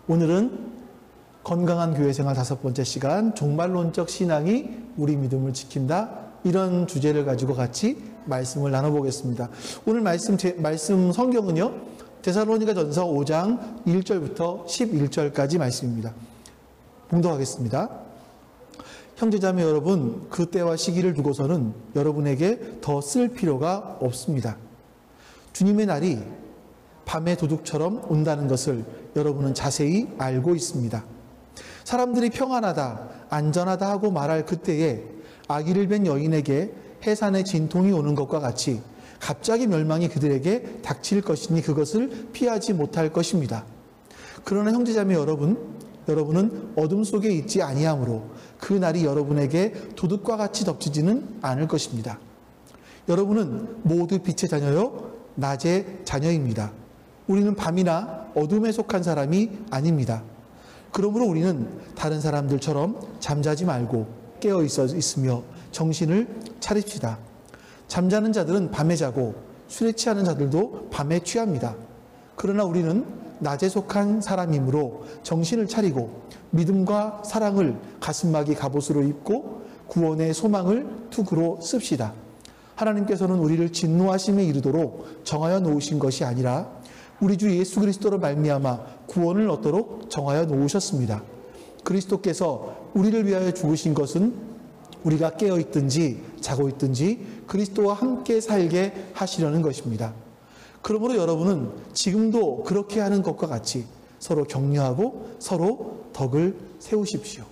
오늘은 건강한 교회생활 5번째 시간, 종말론적 신앙이 우리 믿음을 지킨다, 이런 주제를 가지고 같이 말씀을 나눠보겠습니다. 오늘 말씀 성경은요, 데살로니가전서 5장 1절부터 11절까지 말씀입니다. 봉독하겠습니다. 형제자매 여러분, 그 때와 시기를 두고서는 여러분에게 더 쓸 필요가 없습니다. 주님의 날이 밤의 도둑처럼 온다는 것을 여러분은 자세히 알고 있습니다. 사람들이 평안하다, 안전하다 하고 말할 그때에 아기를 뵌 여인에게 해산의 진통이 오는 것과 같이 갑자기 멸망이 그들에게 닥칠 것이니 그것을 피하지 못할 것입니다. 그러나 형제자매 여러분은 어둠 속에 있지 아니하므로 그 날이 여러분에게 도둑과 같이 덮치지는 않을 것입니다. 여러분은 모두 빛의 자녀요, 낮의 자녀입니다. 우리는 밤이나 어둠에 속한 사람이 아닙니다. 그러므로 우리는 다른 사람들처럼 잠자지 말고 깨어 있으며 정신을 차립시다. 잠자는 자들은 밤에 자고 술에 취하는 자들도 밤에 취합니다. 그러나 우리는 낮에 속한 사람이므로 정신을 차리고 믿음과 사랑을 가슴막이 갑옷으로 입고 구원의 소망을 투구로 씁시다. 하나님께서는 우리를 진노하심에 이르도록 정하여 놓으신 것이 아니라 우리 주 예수 그리스도로 말미암아 구원을 얻도록 정하여 놓으셨습니다. 그리스도께서 우리를 위하여 죽으신 것은 우리가 깨어 있든지 자고 있든지 그리스도와 함께 살게 하시려는 것입니다. 그러므로 여러분은 지금도 그렇게 하는 것과 같이 서로 격려하고 서로 덕을 세우십시오.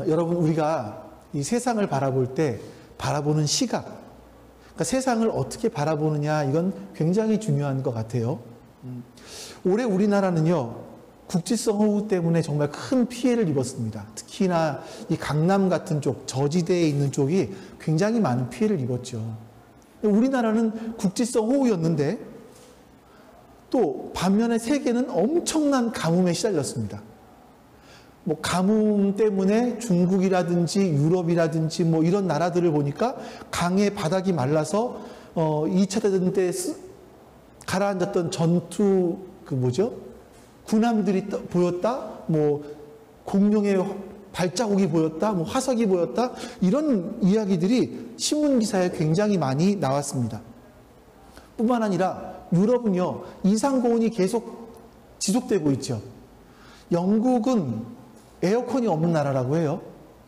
여러분, 우리가 이 세상을 바라볼 때 바라보는 시각, 그러니까 세상을 어떻게 바라보느냐, 이건 굉장히 중요한 것 같아요. 올해 우리나라는요, 국지성 호우 때문에 정말 큰 피해를 입었습니다. 특히나 이 강남 같은 쪽, 저지대에 있는 쪽이 굉장히 많은 피해를 입었죠. 우리나라는 국지성 호우였는데 또 반면에 세계는 엄청난 가뭄에 시달렸습니다. 뭐 가뭄 때문에 중국이라든지 유럽이라든지 뭐 이런 나라들을 보니까 강의 바닥이 말라서 2차 대전 때 가라앉았던 전투 군함들이 보였다, 뭐 공룡의 발자국이 보였다, 뭐 화석이 보였다, 이런 이야기들이 신문 기사에 굉장히 많이 나왔습니다. 뿐만 아니라 유럽은요, 이상고온이 계속 지속되고 있죠. 영국은 에어컨이 없는 나라라고 해요.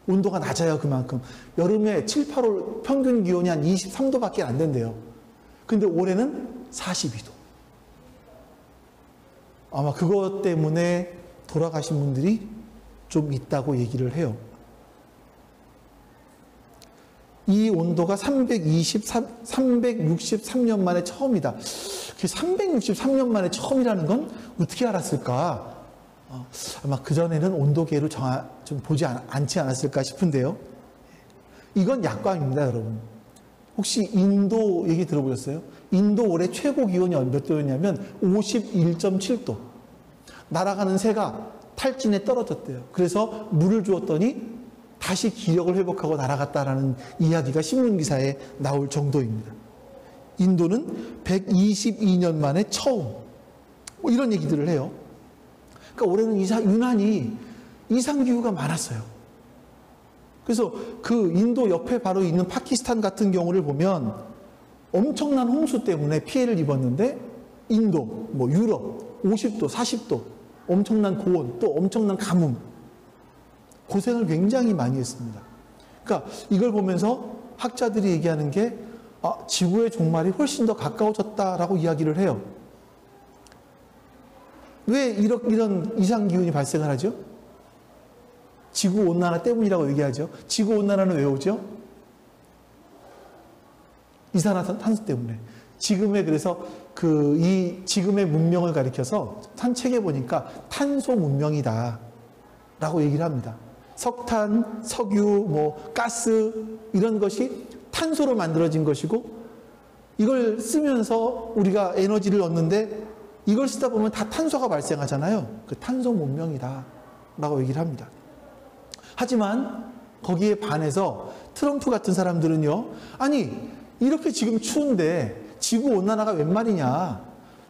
온도가 낮아요, 그만큼. 여름에 7, 8월 평균 기온이 한 23도밖에 안 된대요. 근데 올해는 42도. 아마 그것 때문에 돌아가신 분들이 좀 있다고 얘기를 해요. 이 온도가 363년 만에 처음이다. 363년 만에 처음이라는 건 어떻게 알았을까? 아마 그전에는 온도계로 좀 보지 않지 않았을까 싶은데요. 이건 약광입니다, 여러분. 혹시 인도 얘기 들어보셨어요? 인도 올해 최고 기온이 몇 도였냐면 51.7도. 날아가는 새가 탈진에 떨어졌대요. 그래서 물을 주었더니 다시 기력을 회복하고 날아갔다라는 이야기가 신문기사에 나올 정도입니다. 인도는 122년 만에 처음, 뭐 이런 얘기들을 해요. 그러니까 올해는 유난히 이상기후가 많았어요. 그래서 그 인도 옆에 바로 있는 파키스탄 같은 경우를 보면 엄청난 홍수 때문에 피해를 입었는데 인도, 뭐 유럽 50도, 40도, 엄청난 고온, 또 엄청난 가뭄, 고생을 굉장히 많이 했습니다. 그러니까 이걸 보면서 학자들이 얘기하는 게 지구의 종말이 훨씬 더 가까워졌다라고 이야기를 해요. 왜 이런 이상기온이 발생을 하죠? 지구온난화 때문이라고 얘기하죠. 지구온난화는 왜 오죠? 이산화탄소 때문에. 그래서 이 지금의 문명을 가리켜서 한 책에 보니까 탄소 문명이다 라고 얘기를 합니다. 석탄, 석유, 뭐 가스, 이런 것이 탄소로 만들어진 것이고, 이걸 쓰면서 우리가 에너지를 얻는데 이걸 쓰다 보면 다 탄소가 발생하잖아요. 그 탄소 문명이다 라고 얘기를 합니다. 하지만 거기에 반해서 트럼프 같은 사람들은요, 아니 이렇게 지금 추운데 지구온난화가 웬 말이냐,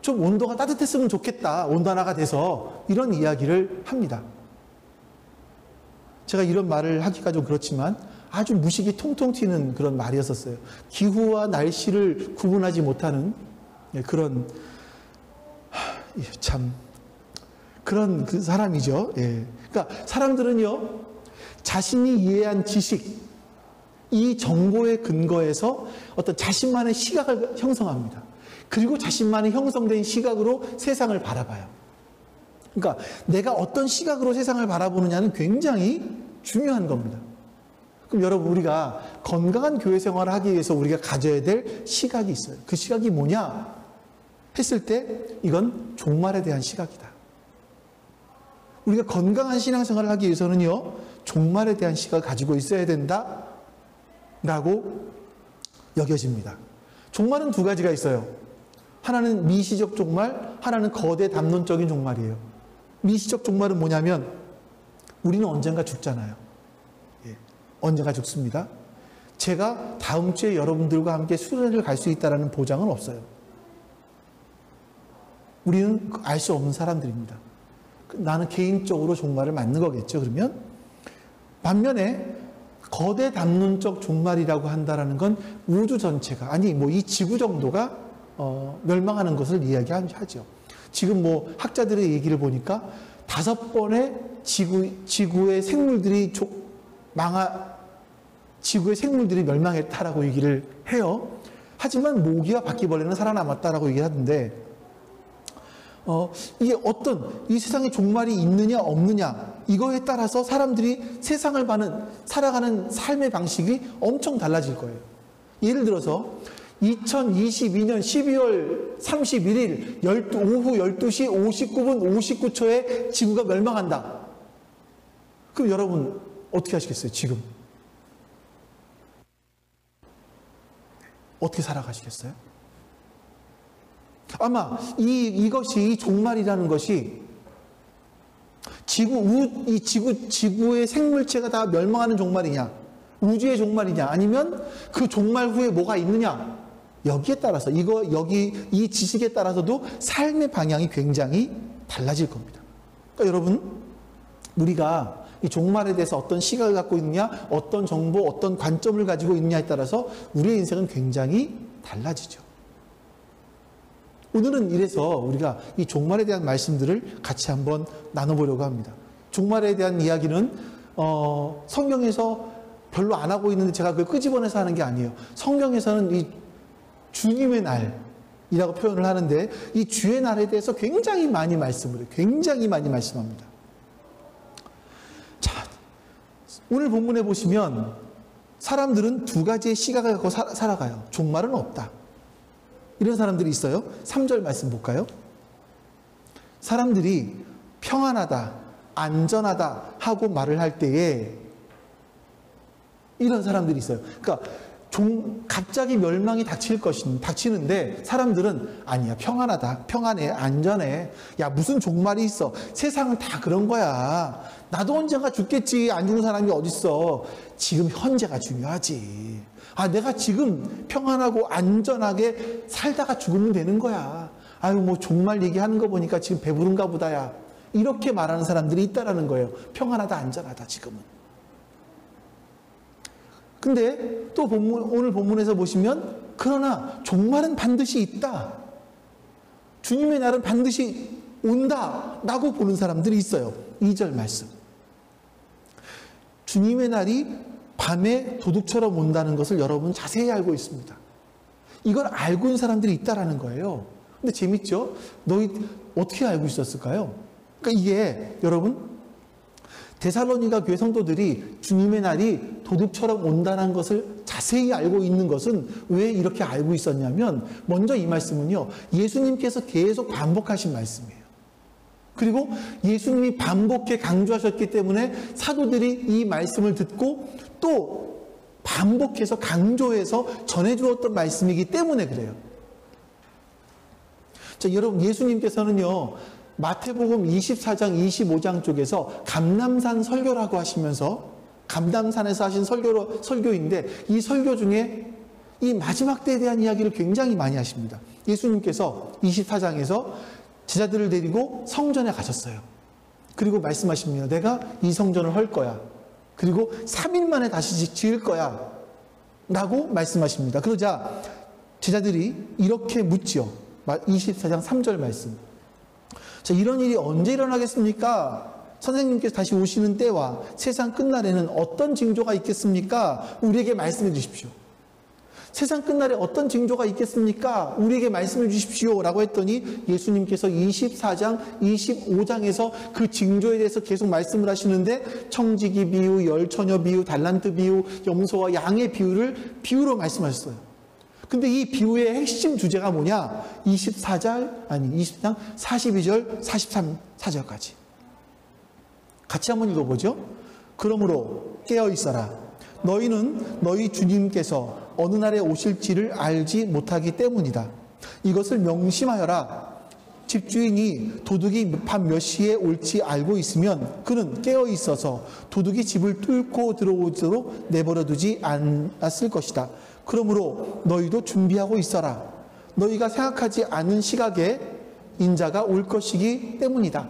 좀 온도가 따뜻했으면 좋겠다. 온난화가 돼서 이런 이야기를 합니다. 제가 이런 말을 하기가 좀 그렇지만 아주 무식이 통통 튀는 그런 말이었었어요. 기후와 날씨를 구분하지 못하는 그런 참 그런 그 사람이죠. 예. 그러니까 사람들은요 자신이 이해한 지식, 이 정보에 근거해서 어떤 자신만의 시각을 형성합니다. 그리고 자신만의 형성된 시각으로 세상을 바라봐요. 그러니까 내가 어떤 시각으로 세상을 바라보느냐는 굉장히 중요한 겁니다. 그럼 여러분, 우리가 건강한 교회 생활을 하기 위해서 우리가 가져야 될 시각이 있어요. 그 시각이 뭐냐 했을 때 이건 종말에 대한 시각이다. 우리가 건강한 신앙생활을 하기 위해서는요 종말에 대한 시각을 가지고 있어야 된다 라고 여겨집니다. 종말은 두 가지가 있어요. 하나는 미시적 종말, 하나는 거대 담론적인 종말이에요. 미시적 종말은 뭐냐면 우리는 언젠가 죽잖아요. 예, 언젠가 죽습니다. 제가 다음 주에 여러분들과 함께 수련회를 갈 수 있다는 보장은 없어요. 우리는 알 수 없는 사람들입니다. 나는 개인적으로 종말을 맞는 거겠죠. 그러면 반면에 거대 담론적 종말이라고 한다는 건 우주 전체가, 아니 뭐 이 지구 정도가 멸망하는 것을 이야기하죠. 지금 뭐 학자들의 얘기를 보니까 5번의 지구의 생물들이 지구의 생물들이 멸망했다라고 얘기를 해요. 하지만 모기와 바퀴벌레는 살아남았다라고 얘기를 하던데, 이게 어떤 이 세상에 종말이 있느냐 없느냐 이거에 따라서 사람들이 세상을 살아가는 삶의 방식이 엄청 달라질 거예요. 예를 들어서 2022년 12월 31일 오후 12시 59분 59초에 지구가 멸망한다. 그럼 여러분 어떻게 하시겠어요? 지금 어떻게 살아가시겠어요? 아마 이 종말이라는 것이 지구의 생물체가 다 멸망하는 종말이냐, 우주의 종말이냐, 아니면 그 종말 후에 뭐가 있느냐, 여기에 따라서 이 지식에 따라서도 삶의 방향이 굉장히 달라질 겁니다. 그러니까 여러분, 우리가 이 종말에 대해서 어떤 시각을 갖고 있느냐, 어떤 정보, 어떤 관점을 가지고 있느냐에 따라서 우리의 인생은 굉장히 달라지죠. 오늘은 이래서 우리가 이 종말에 대한 말씀들을 같이 한번 나눠보려고 합니다. 종말에 대한 이야기는 성경에서 별로 안 하고 있는데 제가 그걸 끄집어내서 하는 게 아니에요. 성경에서는 이 주님의 날이라고 표현을 하는데 이 주의 날에 대해서 굉장히 많이 말씀을 해요. 굉장히 많이 말씀합니다. 자, 오늘 본문에 보시면 사람들은 두 가지의 시각을 갖고 살아가요. 종말은 없다. 이런 사람들이 있어요. 3절 말씀 볼까요? 사람들이 평안하다, 안전하다 하고 말을 할 때에 이런 사람들이 있어요. 그러니까 갑자기 멸망이 닥치는데 사람들은 아니야, 평안하다, 평안해, 안전해. 야, 무슨 종말이 있어. 세상은 다 그런 거야. 나도 언젠가 죽겠지. 안 죽는 사람이 어딨어. 지금 현재가 중요하지. 내가 지금 평안하고 안전하게 살다가 죽으면 되는 거야. 아유, 뭐 종말 얘기하는 거 보니까 지금 배부른가 보다야. 이렇게 말하는 사람들이 있다라는 거예요. 평안하다, 안전하다, 지금은. 근데 또 오늘 본문에서 보시면 그러나 종말은 반드시 있다. 주님의 날은 반드시 온다 라고 보는 사람들이 있어요. 2절 말씀. 주님의 날이 밤에 도둑처럼 온다는 것을 여러분 자세히 알고 있습니다. 이걸 알고 있는 사람들이 있다라는 거예요. 근데 재밌죠? 너희 어떻게 알고 있었을까요? 그러니까 이게 여러분 데살로니가 교회 성도들이 주님의 날이 도둑처럼 온다는 것을 자세히 알고 있는 것은 왜 이렇게 알고 있었냐면, 먼저 이 말씀은요, 예수님께서 계속 반복하신 말씀이에요. 그리고 예수님이 반복해 강조하셨기 때문에 사도들이 이 말씀을 듣고 또 반복해서 강조해서 전해주었던 말씀이기 때문에 그래요. 자, 여러분, 예수님께서는요, 마태복음 24장, 25장 쪽에서 감람산 설교라고 하시면서 감람산에서 하신 설교인데 이 설교 중에 이 마지막 때에 대한 이야기를 굉장히 많이 하십니다. 예수님께서 24장에서 제자들을 데리고 성전에 가셨어요. 그리고 말씀하십니다. 내가 이 성전을 헐 거야. 그리고 3일 만에 다시 지을 거야. 라고 말씀하십니다. 그러자 제자들이 이렇게 묻지요. 24장 3절 말씀. 자, 이런 일이 언제 일어나겠습니까? 선생님께서 다시 오시는 때와 세상 끝날에는 어떤 징조가 있겠습니까? 우리에게 말씀해 주십시오. 세상 끝날에 어떤 징조가 있겠습니까? 우리에게 말씀해 주십시오. 라고 했더니 예수님께서 24장, 25장에서 그 징조에 대해서 계속 말씀을 하시는데 청지기 비유, 열처녀 비유, 달란트 비유, 염소와 양의 비유로 말씀하셨어요. 근데 이 비유의 핵심 주제가 뭐냐? 24장 42절, 43사절까지. 같이 한번 읽어보죠. 그러므로 깨어 있어라. 너희는 너희 주님께서 어느 날에 오실지를 알지 못하기 때문이다. 이것을 명심하여라. 집주인이 도둑이 밤 몇 시에 올지 알고 있으면 그는 깨어 있어서 도둑이 집을 뚫고 들어오도록 내버려두지 않았을 것이다. 그러므로 너희도 준비하고 있어라. 너희가 생각하지 않은 시각에 인자가 올 것이기 때문이다.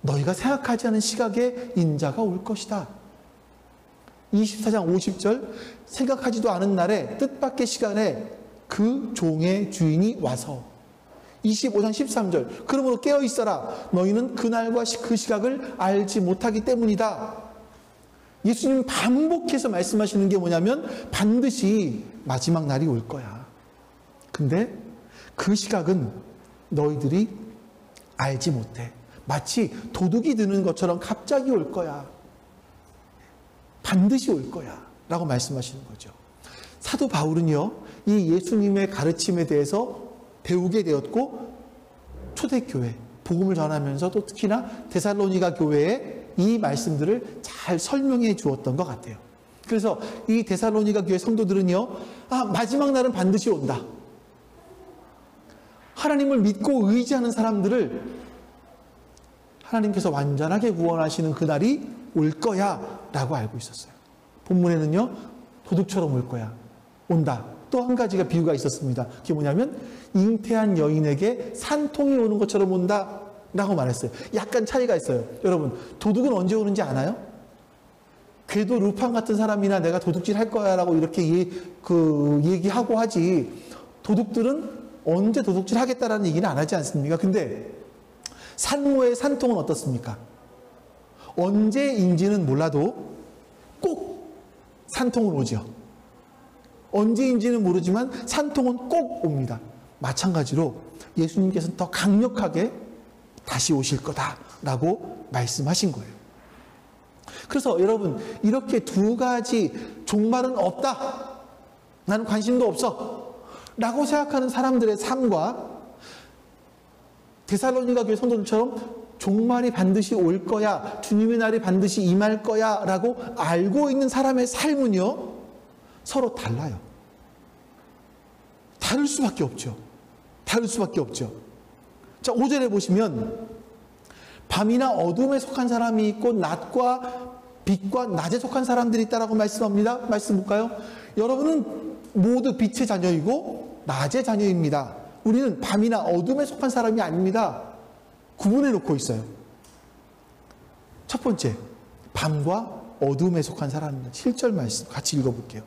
너희가 생각하지 않은 시각에 인자가 올 것이다. 24장 50절 생각하지도 않은 날에 뜻밖의 시간에 그 종의 주인이 와서 25장 13절 그러므로 깨어 있어라. 너희는 그날과 그 시각을 알지 못하기 때문이다. 예수님 반복해서 말씀하시는 게 뭐냐면 반드시 마지막 날이 올 거야. 근데 그 시각은 너희들이 알지 못해. 마치 도둑이 드는 것처럼 갑자기 올 거야. 반드시 올 거야. 라고 말씀하시는 거죠. 사도 바울은요, 이 예수님의 가르침에 대해서 배우게 되었고, 초대교회, 복음을 전하면서 또 특히나 데살로니가 교회에 이 말씀들을 잘 설명해 주었던 것 같아요. 그래서 이 데살로니가 교회 성도들은요, 마지막 날은 반드시 온다. 하나님을 믿고 의지하는 사람들을 하나님께서 완전하게 구원하시는 그날이 올 거야 라고 알고 있었어요. 본문에는요, 도둑처럼 올 거야. 온다. 또 한 가지가 비유가 있었습니다. 그게 뭐냐면 잉태한 여인에게 산통이 오는 것처럼 온다 라고 말했어요. 약간 차이가 있어요. 여러분, 도둑은 언제 오는지 아나요? 궤도 루팡 같은 사람이나 내가 도둑질 할 거야 라고 이렇게 얘기하고 하지, 도둑들은 언제 도둑질 하겠다라는 얘기는 안 하지 않습니까? 근데 산모의 산통은 어떻습니까? 언제인지는 몰라도 꼭 산통은 오죠. 언제인지는 모르지만 산통은 꼭 옵니다. 마찬가지로 예수님께서는 더 강력하게 다시 오실 거다라고 말씀하신 거예요. 그래서 여러분, 이렇게 두 가지 종말은 없다. 나는 관심도 없어. 라고 생각하는 사람들의 삶과 데살로니가 교회 성도들처럼 종말이 반드시 올 거야, 주님의 날이 반드시 임할 거야 라고 알고 있는 사람의 삶은요, 서로 달라요. 다를 수밖에 없죠. 다를 수밖에 없죠. 자, 5절에 보시면 밤이나 어둠에 속한 사람이 있고 낮과 빛과 낮에 속한 사람들이 있다라고 말씀합니다. 말씀 볼까요? 여러분은 모두 빛의 자녀이고 낮의 자녀입니다. 우리는 밤이나 어둠에 속한 사람이 아닙니다. 구분해 놓고 있어요. 첫 번째, 밤과 어둠에 속한 사람입니다. 7절 말씀 같이 읽어볼게요.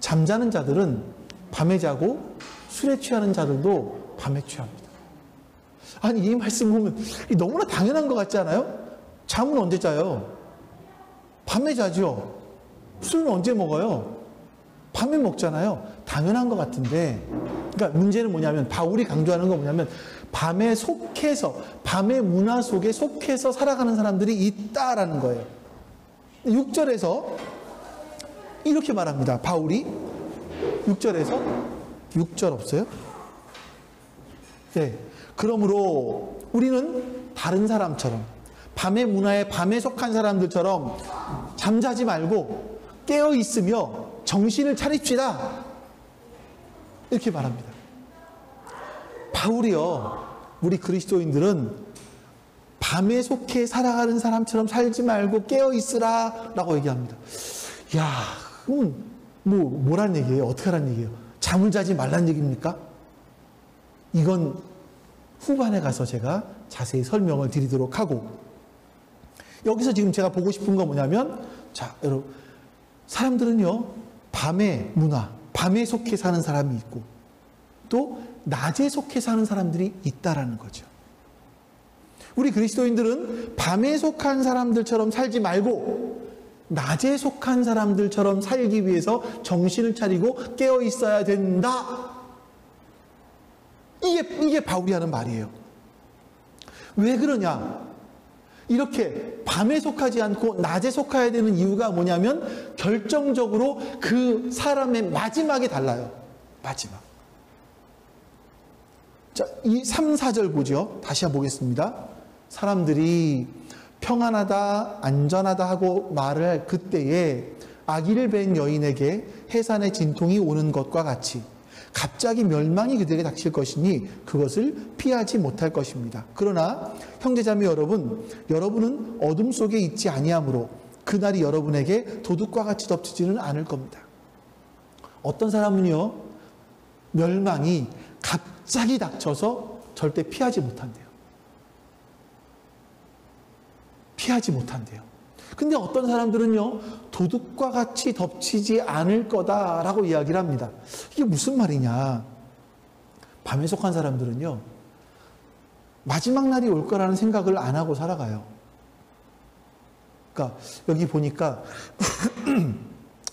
잠자는 자들은 밤에 자고 술에 취하는 자들도 밤에 취합니다. 아니, 이 말씀 보면 너무나 당연한 것 같지 않아요? 잠은 언제 자요? 밤에 자죠. 술은 언제 먹어요? 밤에 먹잖아요. 당연한 것 같은데, 그러니까 문제는 뭐냐면, 바울이 강조하는 건 뭐냐면, 밤에 속해서, 밤의 문화 속에 속해서 살아가는 사람들이 있다라는 거예요. 6절에서 이렇게 말합니다. 바울이 6절에서 6절 없어요? 네. 그러므로 우리는 다른 사람처럼 밤의 문화에 밤에 속한 사람들처럼 잠자지 말고 깨어 있으며 정신을 차립시다. 이렇게 말합니다. 바울이요, 우리 그리스도인들은 밤에 속해 살아가는 사람처럼 살지 말고 깨어 있으라 라고 얘기합니다. 야, 뭐란 얘기예요? 어떻게 하란 얘기예요? 잠을 자지 말란 얘기입니까? 이건 후반에 가서 제가 자세히 설명을 드리도록 하고, 여기서 지금 제가 보고 싶은 건 뭐냐면, 자, 여러분, 사람들은요, 밤의 문화, 밤에 속해 사는 사람이 있고, 또 낮에 속해 사는 사람들이 있다라는 거죠. 우리 그리스도인들은 밤에 속한 사람들처럼 살지 말고 낮에 속한 사람들처럼 살기 위해서 정신을 차리고 깨어 있어야 된다. 이게 바울이 하는 말이에요. 왜 그러냐? 이렇게 밤에 속하지 않고 낮에 속해야 되는 이유가 뭐냐면 결정적으로 그 사람의 마지막이 달라요. 마지막. 자, 이 3, 4절 보죠. 다시 한번 보겠습니다. 사람들이 평안하다, 안전하다 하고 말을 할 그때에 아기를 뵌 여인에게 해산의 진통이 오는 것과 같이 갑자기 멸망이 그들에게 닥칠 것이니 그것을 피하지 못할 것입니다. 그러나 형제자매 여러분, 여러분은 어둠 속에 있지 아니하므로 그날이 여러분에게 도둑과 같이 덮치지는 않을 겁니다. 어떤 사람은요, 멸망이 갑자기 닥쳐서 절대 피하지 못한대요. 피하지 못한대요. 근데 어떤 사람들은요, 도둑과 같이 덮치지 않을 거다라고 이야기를 합니다. 이게 무슨 말이냐? 밤에 속한 사람들은요, 마지막 날이 올 거라는 생각을 안 하고 살아가요. 그러니까 여기 보니까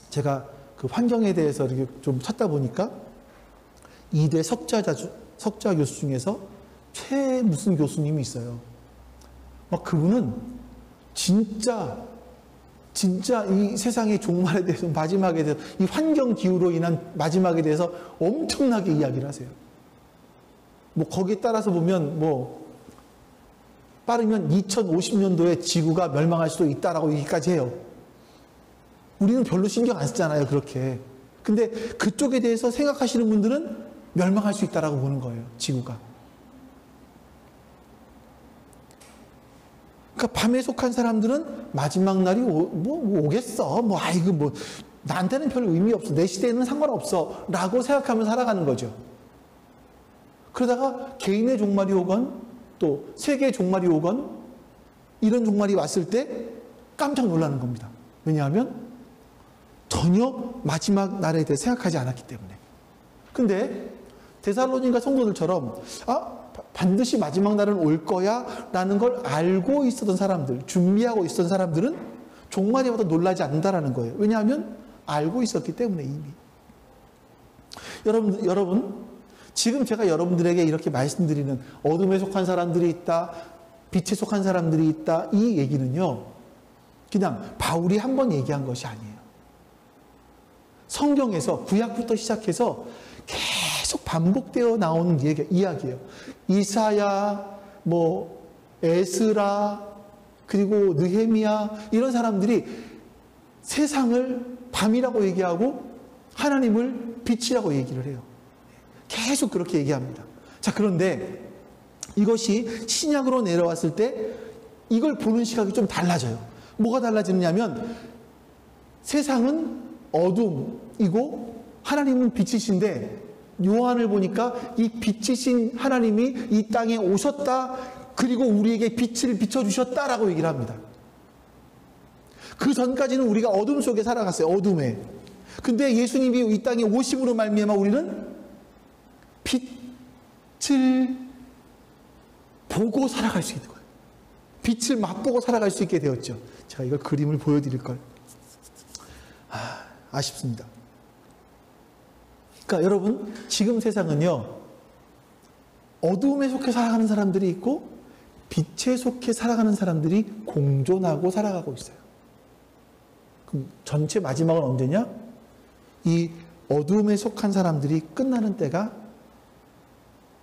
제가 그 환경에 대해서 이렇게 좀 찾다 보니까 이대 석좌 교수 중에서 최 무슨 교수님이 있어요. 막 그분은 진짜 이 세상의 종말에 대해서, 마지막에 대해서, 이 환경 기후로 인한 마지막에 대해서 엄청나게 이야기를 하세요. 뭐 거기에 따라서 보면 빠르면 2050년도에 지구가 멸망할 수도 있다라고 얘기까지 해요. 우리는 별로 신경 안 쓰잖아요, 그렇게. 근데 그쪽에 대해서 생각하시는 분들은 멸망할 수 있다라고 보는 거예요, 지구가. 그러니까 밤에 속한 사람들은 마지막 날이 오겠어. 나한테는 별 의미 없어. 내 시대에는 상관없어. 라고 생각하면서 살아가는 거죠. 그러다가 개인의 종말이 오건, 또 세계의 종말이 오건, 이런 종말이 왔을 때 깜짝 놀라는 겁니다. 왜냐하면 전혀 마지막 날에 대해 생각하지 않았기 때문에. 근데 데살로니가 성도들처럼 반드시 마지막 날은 올 거야 라는 걸 알고 있었던 사람들, 준비하고 있었던 사람들은 종말이 와도 놀라지 않는다라는 거예요. 왜냐하면 알고 있었기 때문에 이미. 여러분, 지금 제가 여러분들에게 이렇게 말씀드리는 어둠에 속한 사람들이 있다, 빛에 속한 사람들이 있다, 이 얘기는요, 그냥 바울이 한 번 얘기한 것이 아니에요. 성경에서 구약부터 시작해서 계속 반복되어 나오는 이야기예요. 이사야, 에스라, 그리고 느헤미야, 이런 사람들이 세상을 밤이라고 얘기하고 하나님을 빛이라고 얘기를 해요. 계속 그렇게 얘기합니다. 자, 그런데 이것이 신약으로 내려왔을 때 이걸 보는 시각이 좀 달라져요. 뭐가 달라지느냐면 세상은 어둠이고 하나님은 빛이신데, 요한을 보니까 이 빛이신 하나님이 이 땅에 오셨다, 그리고 우리에게 빛을 비춰주셨다라고 얘기를 합니다. 그 전까지는 우리가 어둠 속에 살아갔어요. 어둠에. 근데 예수님이 이 땅에 오심으로 말미암아 우리는 빛을 보고 살아갈 수 있는 거예요. 빛을 맛보고 살아갈 수 있게 되었죠. 제가 이걸 그림을 보여드릴 걸. 아쉽습니다. 그러니까 여러분, 지금 세상은요, 어둠에 속해 살아가는 사람들이 있고 빛에 속해 살아가는 사람들이 공존하고 살아가고 있어요. 그럼 전체 마지막은 언제냐? 이 어둠에 속한 사람들이 끝나는 때가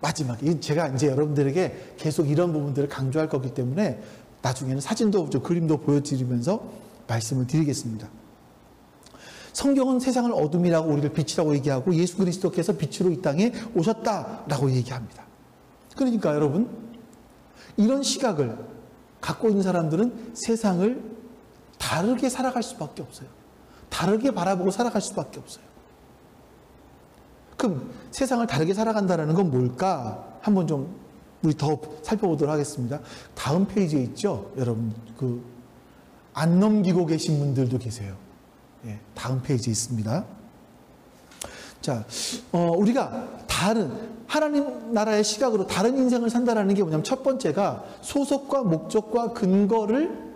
마지막이에요. 제가 이제 여러분들에게 계속 이런 부분들을 강조할 거기 때문에 나중에는 사진도 그림도 보여드리면서 말씀을 드리겠습니다. 성경은 세상을 어둠이라고, 우리를 빛이라고 얘기하고 예수 그리스도께서 빛으로 이 땅에 오셨다라고 얘기합니다. 그러니까 여러분, 이런 시각을 갖고 있는 사람들은 세상을 다르게 살아갈 수밖에 없어요. 다르게 바라보고 살아갈 수밖에 없어요. 그럼 세상을 다르게 살아간다는 건 뭘까? 한번 좀 우리 더 살펴보도록 하겠습니다. 다음 페이지에 있죠? 여러분, 안 넘기고 계신 분들도 계세요. 예, 다음 페이지에 있습니다. 자, 우리가 하나님 나라의 시각으로 다른 인생을 산다는 게 뭐냐면 첫 번째가 소속과 목적과 근거를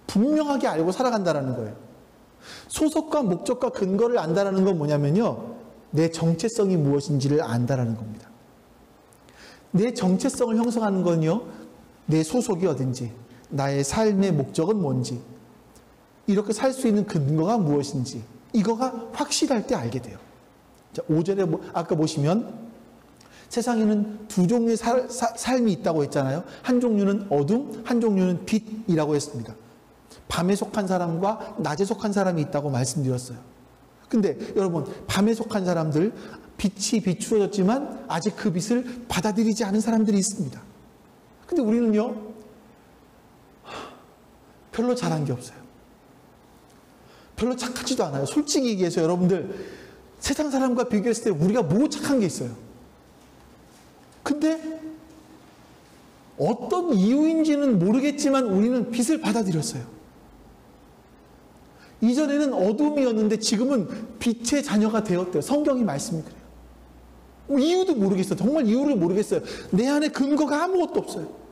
분명하게 알고 살아간다는 거예요. 소속과 목적과 근거를 안다는 건 뭐냐면요. 내 정체성이 무엇인지를 안다는 겁니다. 내 정체성을 형성하는 건요. 내 소속이 어딘지, 나의 삶의 목적은 뭔지, 이렇게 살 수 있는 근거가 무엇인지, 이거가 확실할 때 알게 돼요. 자, 5절에 아까 보시면 세상에는 두 종류의 삶이 있다고 했잖아요. 한 종류는 어둠, 한 종류는 빛이라고 했습니다. 밤에 속한 사람과 낮에 속한 사람이 있다고 말씀드렸어요. 근데 여러분, 밤에 속한 사람들, 빛이 비추어졌지만 아직 그 빛을 받아들이지 않은 사람들이 있습니다. 근데 우리는요, 별로 잘한 게 없어요. 별로 착하지도 않아요. 솔직히 얘기해서 여러분들, 세상 사람과 비교했을 때 우리가 뭐 착한 게 있어요. 근데 어떤 이유인지는 모르겠지만 우리는 빛을 받아들였어요. 이전에는 어둠이었는데 지금은 빛의 자녀가 되었대요. 성경이 말씀이 그래요. 이유도 모르겠어요. 정말 이유를 모르겠어요. 내 안에 근거가 아무것도 없어요.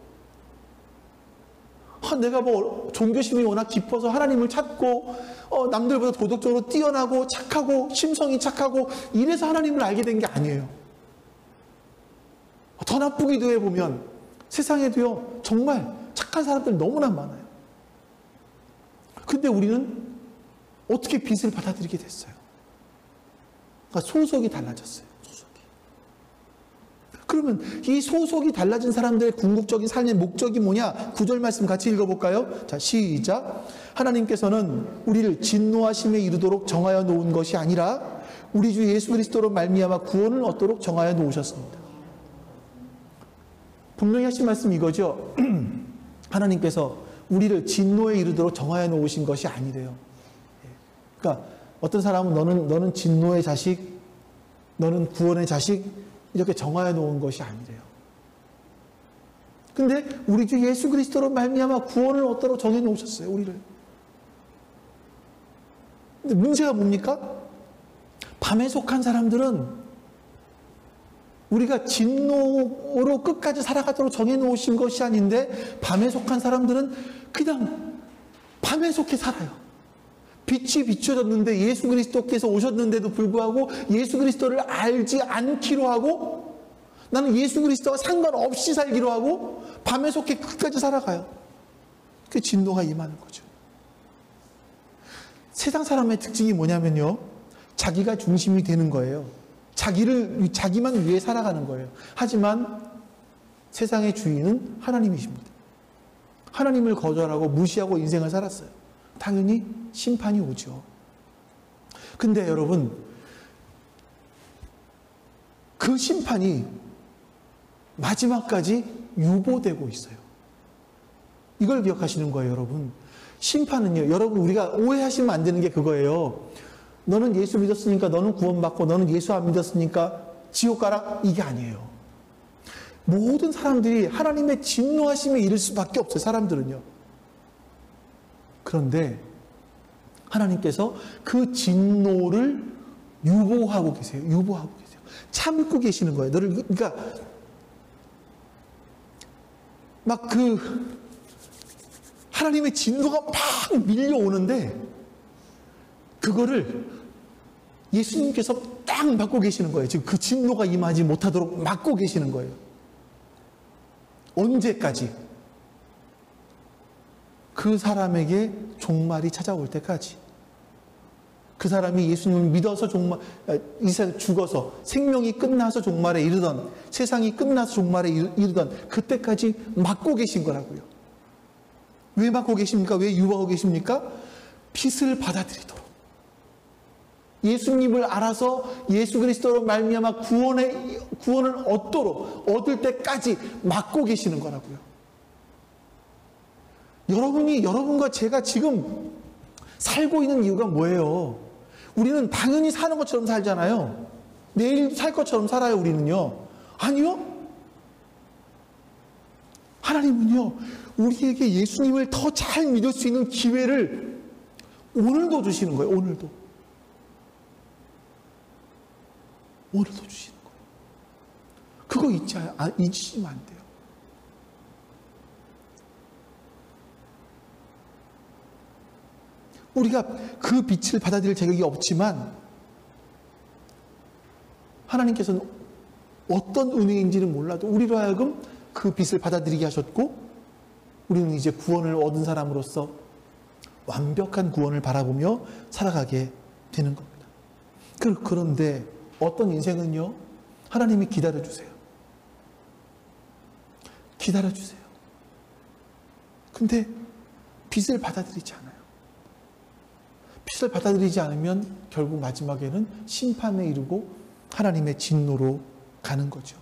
내가 종교심이 워낙 깊어서 하나님을 찾고 남들보다 도덕적으로 뛰어나고 착하고 심성이 착하고 이래서 하나님을 알게 된 게 아니에요. 더 나쁘기도 해보면 세상에도요 정말 착한 사람들 너무나 많아요. 근데 우리는 어떻게 빛을 받아들이게 됐어요? 그러니까 소속이 달라졌어요. 소속이. 그러면 이 소속이 달라진 사람들의 궁극적인 삶의 목적이 뭐냐? 9절 말씀 같이 읽어볼까요? 자, 시작. 하나님께서는 우리를 진노하심에 이르도록 정하여 놓은 것이 아니라 우리 주 예수 그리스도로 말미암아 구원을 얻도록 정하여 놓으셨습니다. 분명히 하신 말씀 이거죠. 하나님께서 우리를 진노에 이르도록 정하여 놓으신 것이 아니래요. 그러니까 어떤 사람은 너는 진노의 자식, 너는 구원의 자식 이렇게 정하여 놓은 것이 아니래요. 근데 우리 주 예수 그리스도로 말미암아 구원을 얻도록 정해 놓으셨어요. 우리를. 근데 문제가 뭡니까? 밤에 속한 사람들은 우리가 진노로 끝까지 살아가도록 정해 놓으신 것이 아닌데 밤에 속한 사람들은 그냥 밤에 속해 살아요. 빛이 비춰졌는데 예수 그리스도께서 오셨는데도 불구하고 예수 그리스도를 알지 않기로 하고 나는 예수 그리스도와 상관없이 살기로 하고 밤에 속해 끝까지 살아가요. 그게 진노가 임하는 거죠. 세상 사람의 특징이 뭐냐면요. 자기가 중심이 되는 거예요. 자기만 위해 살아가는 거예요. 하지만 세상의 주인은 하나님이십니다. 하나님을 거절하고 무시하고 인생을 살았어요. 당연히 심판이 오죠. 근데 여러분, 그 심판이 마지막까지 유보되고 있어요. 이걸 기억하시는 거예요, 여러분. 심판은요, 여러분, 우리가 오해하시면 안 되는 게 그거예요. 너는 예수 믿었으니까 너는 구원받고 너는 예수 안 믿었으니까 지옥 가라? 이게 아니에요. 모든 사람들이 하나님의 진노하심에 이를 수밖에 없어요. 사람들은요. 그런데 하나님께서 그 진노를 유보하고 계세요. 유보하고 계세요. 참고 계시는 거예요. 그러니까 막 하나님의 진노가 막 밀려오는데 그거를 예수님께서 딱 막고 계시는 거예요. 지금 그 진노가 임하지 못하도록 막고 계시는 거예요. 언제까지? 그 사람에게 종말이 찾아올 때까지. 그 사람이 예수님을 믿어서 죽어서 생명이 끝나서 종말에 이르던, 세상이 끝나서 종말에 이르던 그때까지 막고 계신 거라고요. 왜 막고 계십니까? 왜 유보하고 계십니까? 빛을 받아들이도록. 예수님을 알아서 예수 그리스도로 말미암아 구원을 얻을 때까지 막고 계시는 거라고요. 여러분과 제가 지금 살고 있는 이유가 뭐예요? 우리는 당연히 사는 것처럼 살잖아요. 내일 살 것처럼 살아요, 우리는요? 아니요. 하나님은요, 우리에게 예수님을 더 잘 믿을 수 있는 기회를 오늘도 주시는 거예요, 오늘도. 오늘도 주시는 거예요. 그거 잊으시면 안 돼요. 우리가 그 빛을 받아들일 자격이 없지만 하나님께서는 어떤 은혜인지는 몰라도 우리로 하여금 그 빛을 받아들이게 하셨고 우리는 이제 구원을 얻은 사람으로서 완벽한 구원을 바라보며 살아가게 되는 겁니다. 그런데 어떤 인생은요, 하나님이 기다려주세요. 기다려주세요. 근데 빛을 받아들이지 않아요. 빛을 받아들이지 않으면 결국 마지막에는 심판에 이르고 하나님의 진노로 가는 거죠.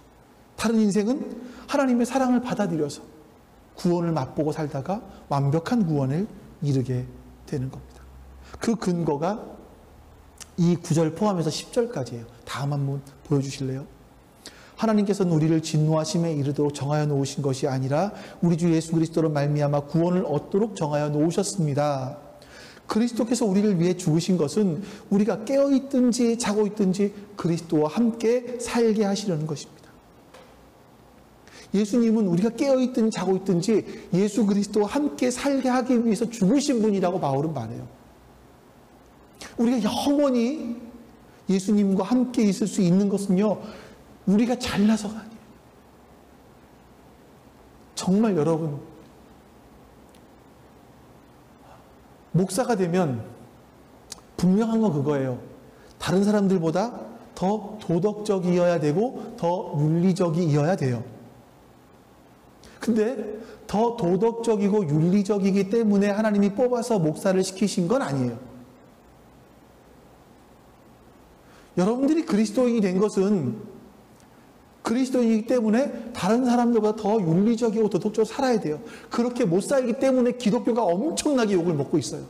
다른 인생은 하나님의 사랑을 받아들여서 구원을 맛보고 살다가 완벽한 구원을 이루게 되는 겁니다. 그 근거가 이 9절 포함해서 10절까지예요. 다음 한번 보여주실래요? 하나님께서는 우리를 진노하심에 이르도록 정하여 놓으신 것이 아니라 우리 주 예수 그리스도로 말미암아 구원을 얻도록 정하여 놓으셨습니다. 그리스도께서 우리를 위해 죽으신 것은 우리가 깨어있든지 자고 있든지 그리스도와 함께 살게 하시려는 것입니다. 예수님은 우리가 깨어있든지 자고 있든지 예수 그리스도와 함께 살게 하기 위해서 죽으신 분이라고 바울은 말해요. 우리가 영원히 예수님과 함께 있을 수 있는 것은요, 우리가 잘나서가 아니에요. 정말 여러분, 목사가 되면 분명한 건 그거예요. 다른 사람들보다 더 도덕적이어야 되고 더 윤리적이어야 돼요. 근데 더 도덕적이고 윤리적이기 때문에 하나님이 뽑아서 목사를 시키신 건 아니에요. 여러분들이 그리스도인이 된 것은 그리스도인이기 때문에 다른 사람들보다 더 윤리적이고 도덕적으로 살아야 돼요. 그렇게 못 살기 때문에 기독교가 엄청나게 욕을 먹고 있어요.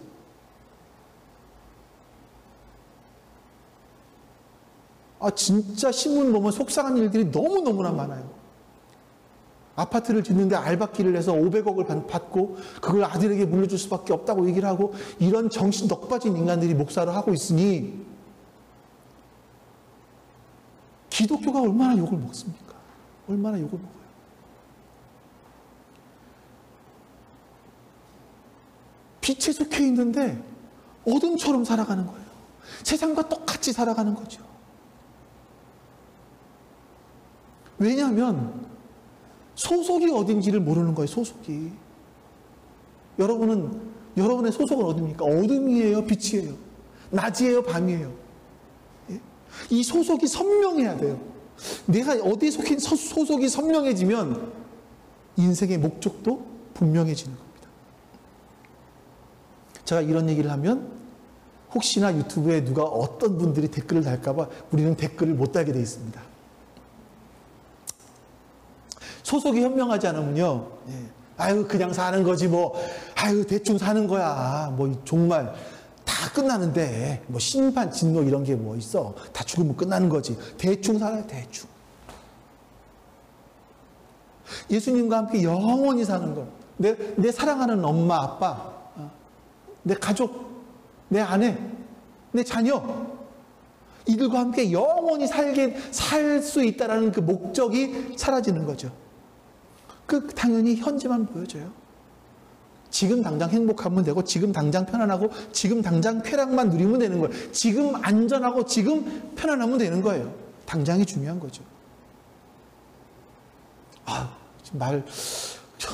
진짜 신문 보면 속상한 일들이 너무너무나 많아요. 아파트를 짓는데 알박기를 해서 500억을 받고 그걸 아들에게 물려줄 수밖에 없다고 얘기를 하고 이런 정신 넋 빠진 인간들이 목사를 하고 있으니 기독교가 얼마나 욕을 먹습니까? 얼마나 욕을 먹어요. 빛에 속해 있는데 어둠처럼 살아가는 거예요. 세상과 똑같이 살아가는 거죠. 왜냐하면 소속이 어딘지를 모르는 거예요. 소속이. 여러분의 소속은 어디입니까? 어둠이에요? 빛이에요? 낮이에요? 밤이에요? 예? 이 소속이 선명해야 돼요. 내가 어디에 속힌 소속이 선명해지면 인생의 목적도 분명해지는 겁니다. 제가 이런 얘기를 하면 혹시나 유튜브에 누가 어떤 분들이 댓글을 달까봐 우리는 댓글을 못 달게 돼 있습니다. 소속이 현명하지 않으면요, 그냥 사는 거지 대충 사는 거야. 정말 다 끝나는데 심판, 진노 이런 게 있어. 다 죽으면 끝나는 거지. 대충 살아요, 대충. 예수님과 함께 영원히 사는 것. 내 사랑하는 엄마, 아빠, 내 가족, 내 아내, 내 자녀, 이들과 함께 영원히 살 수 있다라는 그 목적이 사라지는 거죠. 당연히 현재만 보여져요. 지금 당장 행복하면 되고, 지금 당장 편안하고, 지금 당장 쾌락만 누리면 되는 거예요. 지금 안전하고, 지금 편안하면 되는 거예요. 당장이 중요한 거죠.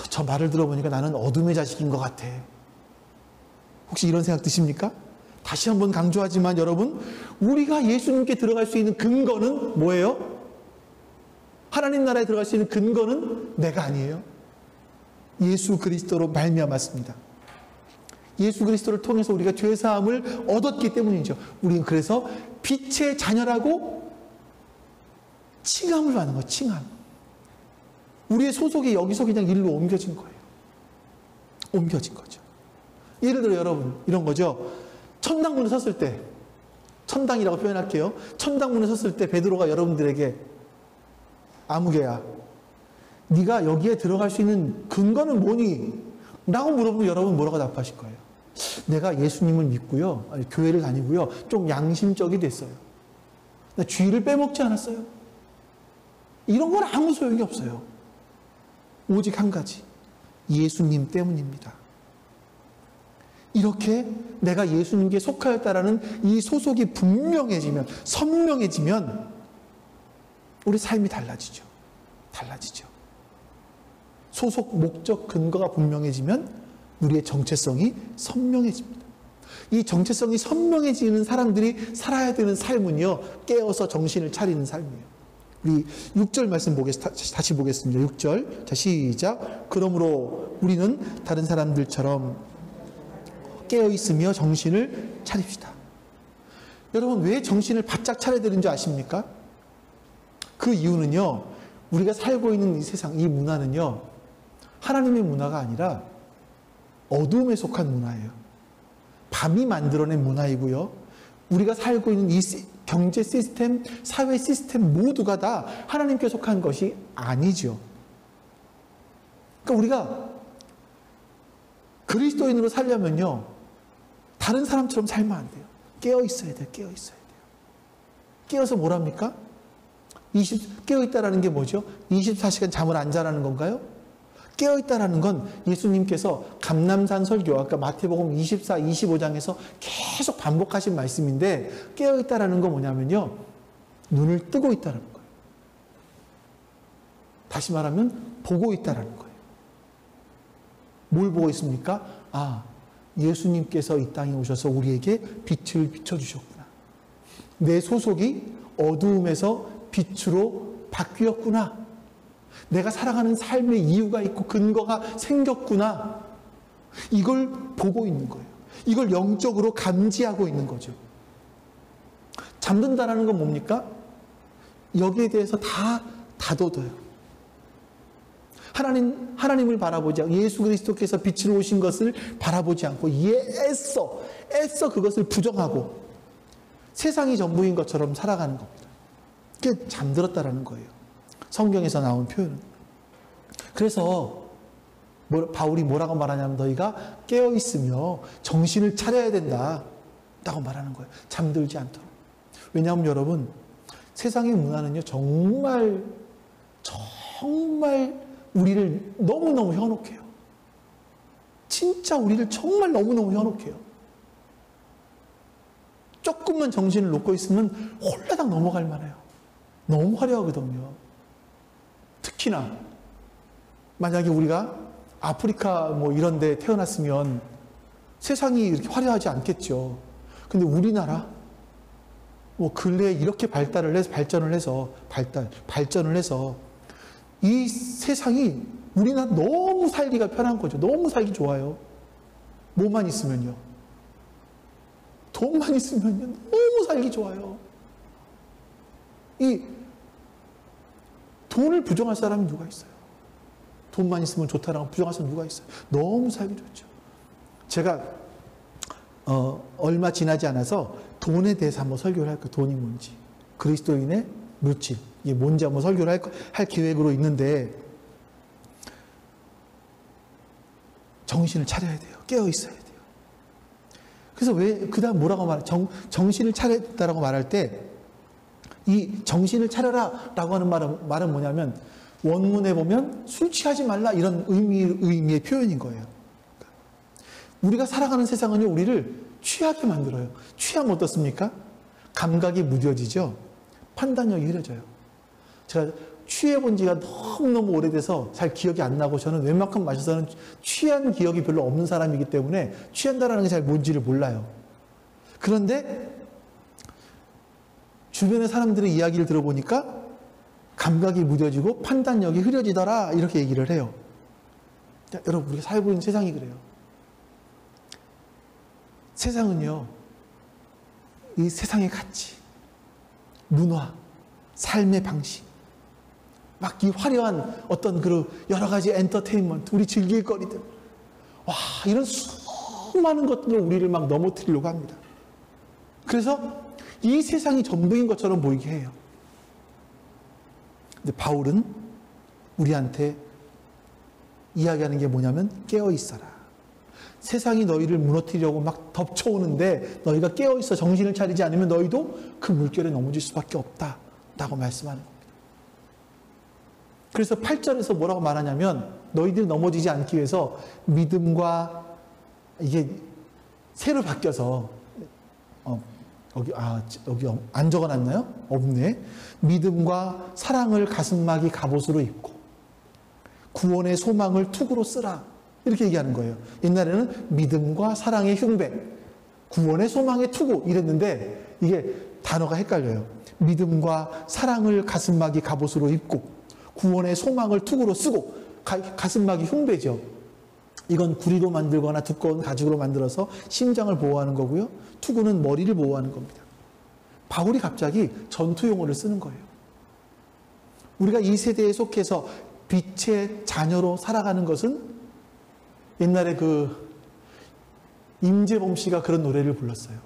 저 말을 들어보니까 나는 어둠의 자식인 것 같아. 혹시 이런 생각 드십니까? 다시 한번 강조하지만 여러분, 우리가 예수님께 들어갈 수 있는 근거는 뭐예요? 하나님 나라에 들어갈 수 있는 근거는 내가 아니에요. 예수 그리스도로 말미암았습니다. 예수 그리스도를 통해서 우리가 죄 사함을 얻었기 때문이죠. 우리는 그래서 빛의 자녀라고 칭함을 받는 거예요. 칭함. 우리의 소속이 여기서 그냥 일로 옮겨진 거예요. 옮겨진 거죠. 예를 들어 여러분, 이런 거죠. 천당문에 섰을 때 천당이라고 표현할게요. 천당문에 섰을 때 베드로가 여러분들에게 아무개야, 네가 여기에 들어갈 수 있는 근거는 뭐니? 라고 물어보면 여러분 뭐라고 답하실 거예요? 내가 예수님을 믿고요, 교회를 다니고요, 좀 양심적이 됐어요. 나 쥐를 빼먹지 않았어요. 이런 건 아무 소용이 없어요. 오직 한 가지, 예수님 때문입니다. 이렇게 내가 예수님께 속하였다라는 이 소속이 분명해지면, 선명해지면 우리 삶이 달라지죠. 달라지죠. 소속, 목적, 근거가 분명해지면 우리의 정체성이 선명해집니다. 이 정체성이 선명해지는 사람들이 살아야 되는 삶은요, 깨어서 정신을 차리는 삶이에요. 우리 6절 말씀 다시 보겠습니다. 6절. 자, 시작. 그러므로 우리는 다른 사람들처럼 깨어있으며 정신을 차립시다. 여러분, 왜 정신을 바짝 차려야 되는 줄 아십니까? 그 이유는요, 우리가 살고 있는 이 세상, 이 문화는요, 하나님의 문화가 아니라 어둠에 속한 문화예요. 밤이 만들어낸 문화이고요, 우리가 살고 있는 이 경제 시스템, 사회 시스템 모두가 다 하나님께 속한 것이 아니죠. 그러니까 우리가 그리스도인으로 살려면요, 다른 사람처럼 살면 안 돼요. 깨어 있어야 돼요. 깨어 있어야 돼요. 깨어서 뭐랍니까? 깨어있다라는 게 뭐죠? 24시간 잠을 안 자라는 건가요? 깨어있다라는 건 예수님께서 감람산 설교, 아까 마태복음 24, 25장에서 계속 반복하신 말씀인데, 깨어있다라는 건 뭐냐면요, 눈을 뜨고 있다는 거예요. 다시 말하면 보고 있다라는 거예요. 뭘 보고 있습니까? 아, 예수님께서 이 땅에 오셔서 우리에게 빛을 비춰주셨구나. 내 소속이 어두움에서 빛으로 바뀌었구나. 내가 살아가는 삶의 이유가 있고 근거가 생겼구나. 이걸 보고 있는 거예요. 이걸 영적으로 감지하고 있는 거죠. 잠든다라는 건 뭡니까? 여기에 대해서 다 다독어요. 하나님을 바라보지 않고, 예수 그리스도께서 빛으로 오신 것을 바라보지 않고, 애써 그것을 부정하고 세상이 전부인 것처럼 살아가는 겁니다. 그게 잠들었다라는 거예요. 성경에서 나온 표현은. 그래서 바울이 뭐라고 말하냐면, 너희가 깨어있으며 정신을 차려야 된다라고 말하는 거예요. 잠들지 않도록. 왜냐하면 여러분, 세상의 문화는요, 정말 우리를 너무너무 현혹해요. 진짜 우리를 정말 너무너무 현혹해요. 조금만 정신을 놓고 있으면 홀라당 넘어갈 만해요. 너무 화려하거든요. 특히나 만약에 우리가 아프리카 뭐 이런 데 태어났으면 세상이 이렇게 화려하지 않겠죠. 근데 우리나라 뭐 근래에 이렇게 발전을 해서 이 세상이, 우리나라 너무 살기가 편한 거죠. 너무 살기 좋아요. 뭐만 있으면요. 돈만 있으면요. 너무 살기 좋아요. 이 돈을 부정할 사람이 누가 있어요? 돈만 있으면 좋다라고 부정할 사람이 누가 있어요? 너무 살기 좋죠. 제가 얼마 지나지 않아서 돈에 대해서 한번 설교를 할 거예요. 돈이 뭔지, 그리스도인의 물질, 이게 뭔지 한번 설교를 할 계획으로 있는데, 정신을 차려야 돼요. 깨어 있어야 돼요. 그래서 왜 그 다음 뭐라고 정신을 차렸다라고 말할 때, 이 정신을 차려라 라고 하는 말은 뭐냐면, 원문에 보면 술 취하지 말라 이런 의미의 표현인 거예요. 우리가 살아가는 세상은요, 우리를 취하게 만들어요. 취하면 어떻습니까? 감각이 무뎌지죠. 판단력이 흐려져요. 제가 취해본 지가 너무너무 오래돼서 잘 기억이 안 나고, 저는 웬만큼 마셔서는 취한 기억이 별로 없는 사람이기 때문에 취한다라는 게 잘 뭔지를 몰라요. 그런데 주변의 사람들의 이야기를 들어보니까 감각이 무뎌지고 판단력이 흐려지더라, 이렇게 얘기를 해요. 여러분, 우리가 살고 있는 세상이 그래요. 세상은요, 이 세상의 가치, 문화, 삶의 방식, 막 이 화려한 어떤 그 여러 가지 엔터테인먼트, 우리 즐길 거리들, 와, 이런 수많은 것들로 우리를 막 넘어뜨리려고 합니다. 그래서 이 세상이 전부인 것처럼 보이게 해요. 근데 바울은 우리한테 이야기하는 게 뭐냐면 깨어 있어라. 세상이 너희를 무너뜨리려고 막 덮쳐오는데 너희가 깨어 있어 정신을 차리지 않으면 너희도 그 물결에 넘어질 수밖에 없다 라고 말씀하는 겁니다. 그래서 8절에서 뭐라고 말하냐면 너희들이 넘어지지 않기 위해서 믿음과 이게 새로 바뀌어서 여기 안 적어놨나요? 없네. 믿음과 사랑을 가슴막이 갑옷으로 입고 구원의 소망을 투구로 쓰라 이렇게 얘기하는 거예요. 옛날에는 믿음과 사랑의 흉배, 구원의 소망의 투구 이랬는데 이게 단어가 헷갈려요. 믿음과 사랑을 가슴막이 갑옷으로 입고 구원의 소망을 투구로 쓰고 가슴막이 흉배죠. 이건 구리로 만들거나 두꺼운 가죽으로 만들어서 심장을 보호하는 거고요. 투구는 머리를 보호하는 겁니다. 바울이 갑자기 전투 용어를 쓰는 거예요. 우리가 이 세대에 속해서 빛의 자녀로 살아가는 것은 옛날에 임재범 씨가 그런 노래를 불렀어요.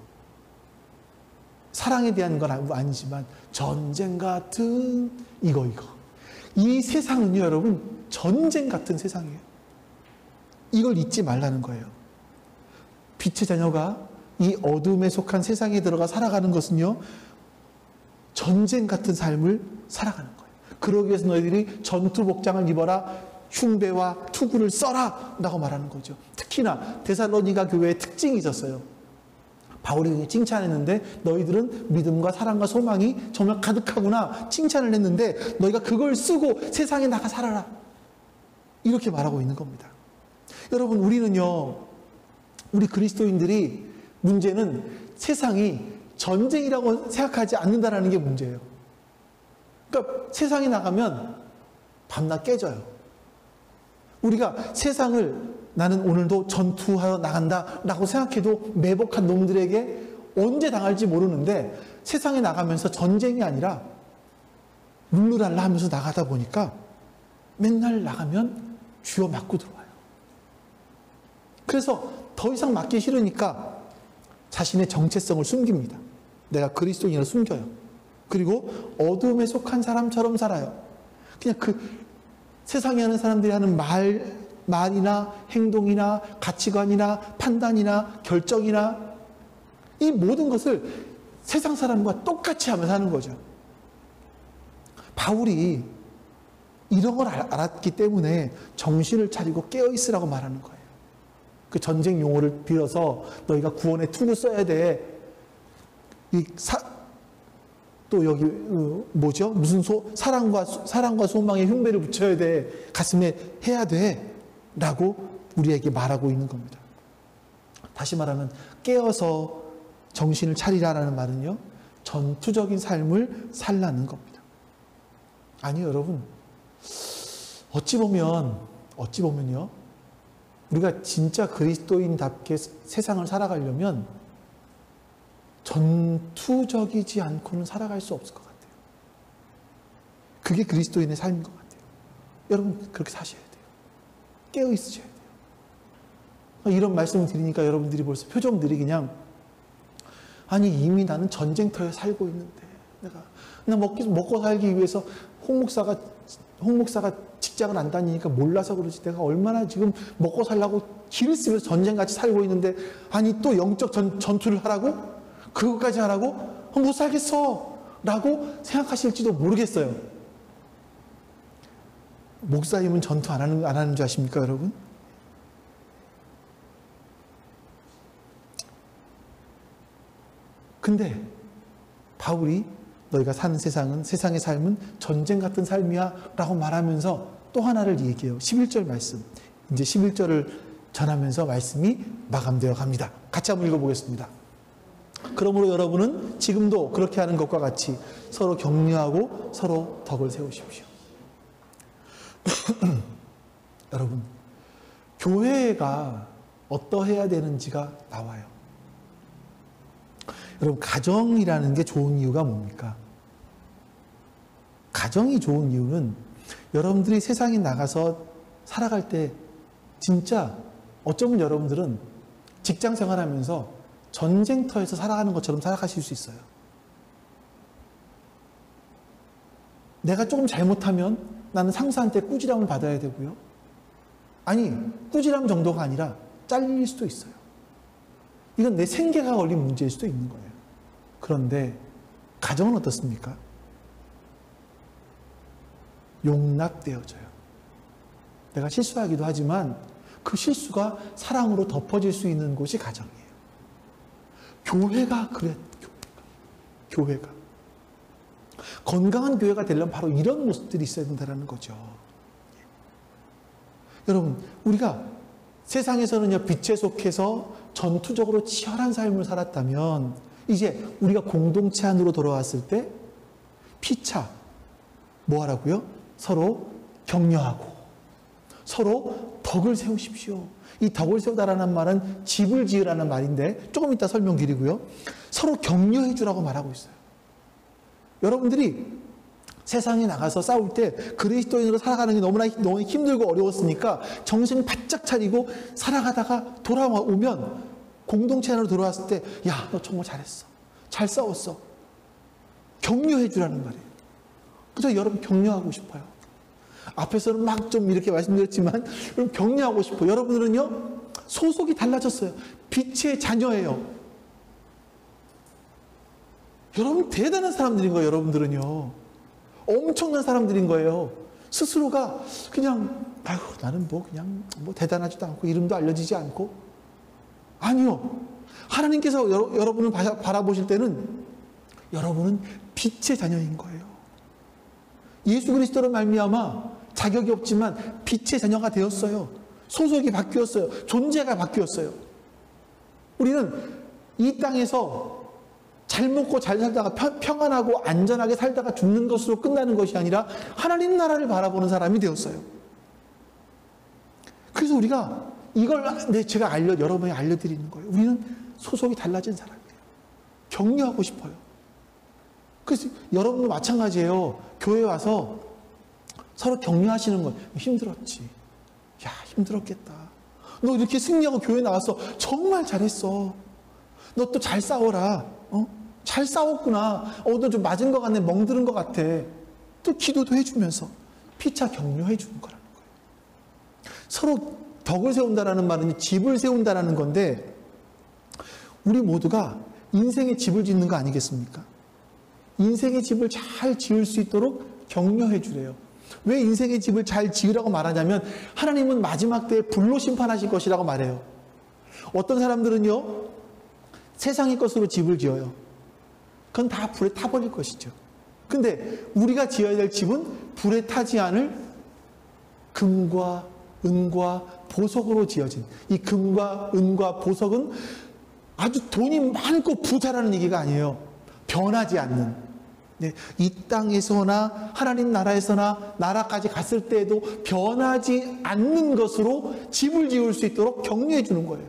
사랑에 대한 건 아니지만 전쟁 같은 이거. 이 세상은요, 여러분, 전쟁 같은 세상이에요. 이걸 잊지 말라는 거예요. 빛의 자녀가 이 어둠에 속한 세상에 들어가 살아가는 것은요, 전쟁 같은 삶을 살아가는 거예요. 그러기 위해서 너희들이 전투 복장을 입어라, 흉배와 투구를 써라 라고 말하는 거죠. 특히나 데살로니가 교회에 특징이 있었어요. 바울이 칭찬했는데 너희들은 믿음과 사랑과 소망이 정말 가득하구나 칭찬을 했는데 너희가 그걸 쓰고 세상에 나가 살아라 이렇게 말하고 있는 겁니다. 여러분, 우리 그리스도인들이 문제는 세상이 전쟁이라고 생각하지 않는다는 게 문제예요. 그러니까 세상에 나가면 밤낮 깨져요. 우리가 세상을 나는 오늘도 전투하러 나간다 라고 생각해도 매복한 놈들에게 언제 당할지 모르는데 세상에 나가면서 전쟁이 아니라 룰루랄라 하면서 나가다 보니까 맨날 나가면 쥐어 맞고 들어와요. 그래서 더 이상 맞기 싫으니까 자신의 정체성을 숨깁니다. 내가 그리스도인이라 숨겨요. 그리고 어둠에 속한 사람처럼 살아요. 그냥 세상에 하는 사람들이 하는 말이나 행동이나 가치관이나 판단이나 결정이나 이 모든 것을 세상 사람과 똑같이 하면서 하는 거죠. 바울이 이런 걸 알았기 때문에 정신을 차리고 깨어있으라고 말하는 거예요. 그 전쟁 용어를 빌어서 너희가 구원의 투구 써야 돼. 또 여기 뭐죠? 무슨 사랑과 소망의 흉배를 붙여야 돼. 가슴에 해야 돼. 라고 우리에게 말하고 있는 겁니다. 다시 말하면 깨어서 정신을 차리라라는 말은요, 전투적인 삶을 살라는 겁니다. 아니 여러분, 어찌 보면요, 우리가 진짜 그리스도인답게 세상을 살아가려면 전투적이지 않고는 살아갈 수 없을 것 같아요. 그게 그리스도인의 삶인 것 같아요. 여러분 그렇게 사셔야 돼요. 깨어 있으셔야 돼요. 이런 말씀을 드리니까 여러분들이 벌써 표정들이 그냥 아니 이미 나는 전쟁터에 살고 있는데 나 먹고 살기 위해서 홍 목사가 직장을 안 다니니까 몰라서 그러지 내가 얼마나 지금 먹고 살려고 길을 쓰면서 전쟁같이 살고 있는데 아니 또 영적 전투를 하라고? 그것까지 하라고? 못 살겠어 라고 생각하실지도 모르겠어요. 목사님은 전투 안 하는 줄 아십니까 여러분? 근데 바울이 너희가 사는 세상의 삶은 전쟁 같은 삶이야 라고 말하면서 또 하나를 얘기해요. 11절 말씀. 이제 11절을 전하면서 말씀이 마감되어 갑니다. 같이 한번 읽어보겠습니다. 그러므로 여러분은 지금도 그렇게 하는 것과 같이 서로 격려하고 서로 덕을 세우십시오. 여러분, 교회가 어떠해야 되는지가 나와요. 여러분, 가정이라는 게 좋은 이유가 뭡니까? 가정이 좋은 이유는 여러분들이 세상에 나가서 살아갈 때 진짜 어쩌면 여러분들은 직장 생활하면서 전쟁터에서 살아가는 것처럼 살아가실 수 있어요. 내가 조금 잘못하면 나는 상사한테 꾸지람을 받아야 되고요. 아니, 꾸지람 정도가 아니라 잘릴 수도 있어요. 이건 내 생계가 걸린 문제일 수도 있는 거예요. 그런데 가정은 어떻습니까? 용납되어져요. 내가 실수하기도 하지만 그 실수가 사랑으로 덮어질 수 있는 곳이 가정이에요. 교회가 그래. 교회가. 건강한 교회가 되려면 바로 이런 모습들이 있어야 된다는 거죠. 여러분, 우리가 세상에서는요, 빛에 속해서 전투적으로 치열한 삶을 살았다면 이제 우리가 공동체 안으로 돌아왔을 때 피차 뭐 하라고요? 서로 격려하고 서로 덕을 세우십시오. 이 덕을 세우다라는 말은 집을 지으라는 말인데 조금 이따 설명드리고요. 서로 격려해 주라고 말하고 있어요. 여러분들이 세상에 나가서 싸울 때 그리스도인으로 살아가는 게 너무 힘들고 어려웠으니까 정신 바짝 차리고 살아가다가 돌아오면 공동체 안으로 돌아왔을 때 야, 너 정말 잘했어. 잘 싸웠어. 격려해 주라는 말이에요. 그래서 여러분 격려하고 싶어요. 앞에서는 막 좀 이렇게 말씀드렸지만 여러분 격려하고 싶어요. 여러분들은요 소속이 달라졌어요. 빛의 자녀예요. 여러분 대단한 사람들인 거예요. 여러분들은요 엄청난 사람들인 거예요. 스스로가 그냥 아유 나는 뭐 그냥 뭐 대단하지도 않고 이름도 알려지지 않고 아니요. 하나님께서 여러분을 바라보실 때는 여러분은 빛의 자녀인 거예요. 예수 그리스도로 말미암아 자격이 없지만 빛의 자녀가 되었어요. 소속이 바뀌었어요. 존재가 바뀌었어요. 우리는 이 땅에서 잘 먹고 잘 살다가 평안하고 안전하게 살다가 죽는 것으로 끝나는 것이 아니라 하나님 나라를 바라보는 사람이 되었어요. 그래서 우리가 이걸 제가 여러분에게 알려드리는 거예요. 우리는 소속이 달라진 사람이에요. 격려하고 싶어요. 그래서 여러분도 마찬가지예요. 교회 와서 서로 격려하시는 거예요. 힘들었지. 야, 힘들었겠다. 너 이렇게 승리하고 교회 나와서 정말 잘했어. 너 또 잘 싸워라. 잘 싸웠구나. 너 좀 맞은 것 같네. 멍드는 것 같아. 또 기도도 해주면서 피차 격려해 주는 거라는 거예요. 서로 덕을 세운다라는 말은 집을 세운다라는 건데 우리 모두가 인생의 집을 짓는 거 아니겠습니까? 인생의 집을 잘 지을 수 있도록 격려해 주래요. 왜 인생의 집을 잘 지으라고 말하냐면 하나님은 마지막 때에 불로 심판하실 것이라고 말해요. 어떤 사람들은요 세상의 것으로 집을 지어요. 그건 다 불에 타버릴 것이죠. 근데 우리가 지어야 될 집은 불에 타지 않을 금과 은과 보석으로 지어진 이 금과 은과 보석은 아주 돈이 많고 부자라는 얘기가 아니에요. 변하지 않는 이 땅에서나 하나님 나라에서나 나라까지 갔을 때에도 변하지 않는 것으로 집을 지을 수 있도록 격려해 주는 거예요.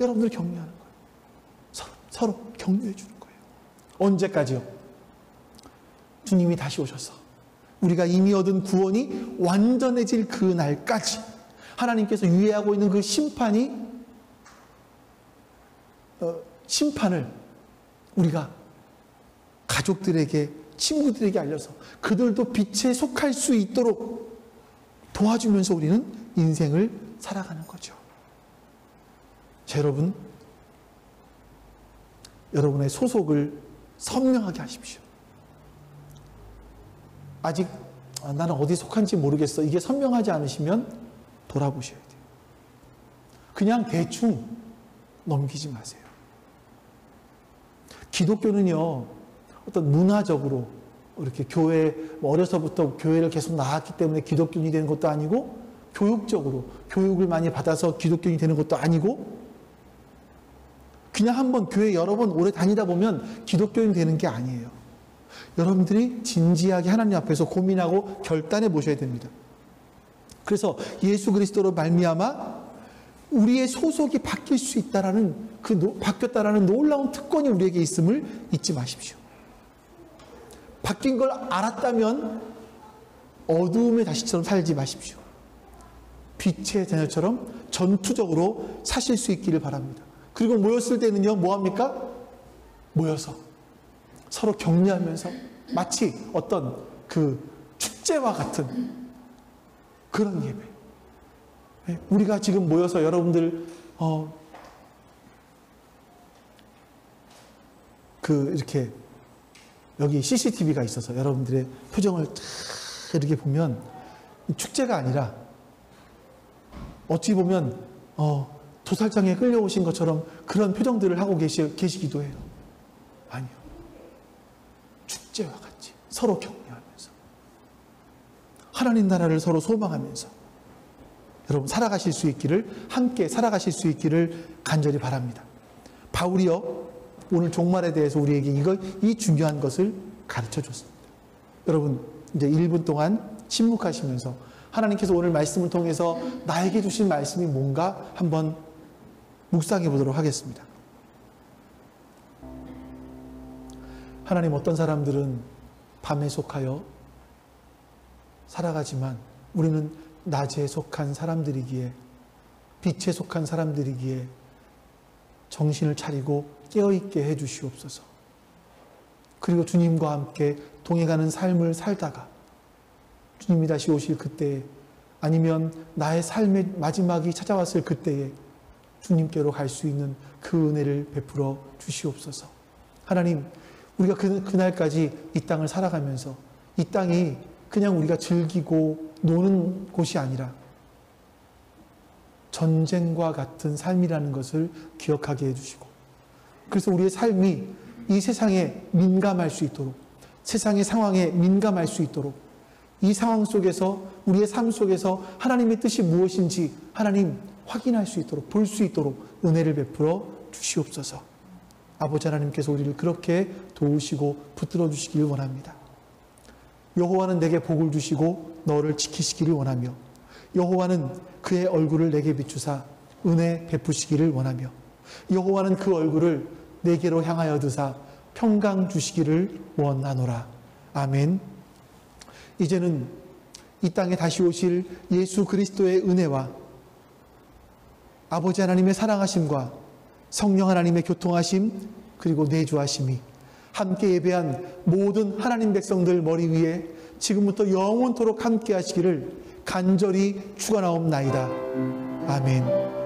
여러분들 격려하는 거예요. 서로 격려해 주는 거예요. 언제까지요? 주님이 다시 오셔서 우리가 이미 얻은 구원이 완전해질 그 날까지 하나님께서 유예하고 있는 그 심판을 우리가 가족들에게 친구들에게 알려서 그들도 빛에 속할 수 있도록 도와주면서 우리는 인생을 살아가는 거죠. 자, 여러분의 소속을 선명하게 하십시오. 아직 나는 어디 속한지 모르겠어. 이게 선명하지 않으시면 돌아보셔야 돼요. 그냥 대충 넘기지 마세요. 기독교는요, 어떤 문화적으로 이렇게 교회, 어려서부터 교회를 계속 나왔기 때문에 기독교인이 되는 것도 아니고, 교육적으로 교육을 많이 받아서 기독교인이 되는 것도 아니고, 그냥 한번 교회 여러 번 오래 다니다 보면 기독교인 되는 게 아니에요. 여러분들이 진지하게 하나님 앞에서 고민하고 결단해 보셔야 됩니다. 그래서 예수 그리스도로 말미암아 우리의 소속이 바뀔 수 있다라는 바뀌었다라는 놀라운 특권이 우리에게 있음을 잊지 마십시오. 바뀐 걸 알았다면 어두움의 다시처럼 살지 마십시오. 빛의 자녀처럼 전투적으로 사실 수 있기를 바랍니다. 그리고 모였을 때는요, 뭐합니까? 모여서 서로 격려하면서 마치 어떤 그 축제와 같은 그런 예배. 우리가 지금 모여서 여러분들 이렇게 여기 CCTV가 있어서 여러분들의 표정을 이렇게 보면 축제가 아니라 어찌 보면 도살장에 끌려오신 것처럼 그런 표정들을 하고 계시기도 해요. 아니요. 축제와 같이 서로 격려하면서 하나님 나라를 서로 소망하면서 여러분 살아가실 수 있기를, 함께 살아가실 수 있기를 간절히 바랍니다. 바울이요 오늘 종말에 대해서 우리에게 이 중요한 것을 가르쳐 줬습니다. 여러분 이제 1분 동안 침묵하시면서 하나님께서 오늘 말씀을 통해서 나에게 주신 말씀이 뭔가 한번 묵상해 보도록 하겠습니다. 하나님, 어떤 사람들은 밤에 속하여 살아가지만 우리는 낮에 속한 사람들이기에, 빛에 속한 사람들이기에 정신을 차리고 깨어있게 해주시옵소서. 그리고 주님과 함께 동행하는 삶을 살다가 주님이 다시 오실 그때에, 아니면 나의 삶의 마지막이 찾아왔을 그때에 주님께로 갈 수 있는 그 은혜를 베풀어 주시옵소서. 하나님, 우리가 그날까지 이 땅을 살아가면서 이 땅이 그냥 우리가 즐기고 노는 곳이 아니라 전쟁과 같은 삶이라는 것을 기억하게 해주시고, 그래서 우리의 삶이 이 세상에 민감할 수 있도록, 세상의 상황에 민감할 수 있도록, 이 상황 속에서, 우리의 삶 속에서 하나님의 뜻이 무엇인지 하나님 확인할 수 있도록, 볼 수 있도록 은혜를 베풀어 주시옵소서. 아버지 하나님께서 우리를 그렇게 도우시고 붙들어 주시길 원합니다. 여호와는 내게 복을 주시고 너를 지키시기를 원하며, 여호와는 그의 얼굴을 내게 비추사 은혜 베푸시기를 원하며, 여호와는 그 얼굴을 내게로 향하여 드사 평강 주시기를 원하노라. 아멘. 이제는 이 땅에 다시 오실 예수 그리스도의 은혜와 아버지 하나님의 사랑하심과 성령 하나님의 교통하심, 그리고 내주하심이 함께 예배한 모든 하나님 백성들 머리 위에 지금부터 영원토록 함께 하시기를 간절히 축원하옵나이다. 아멘.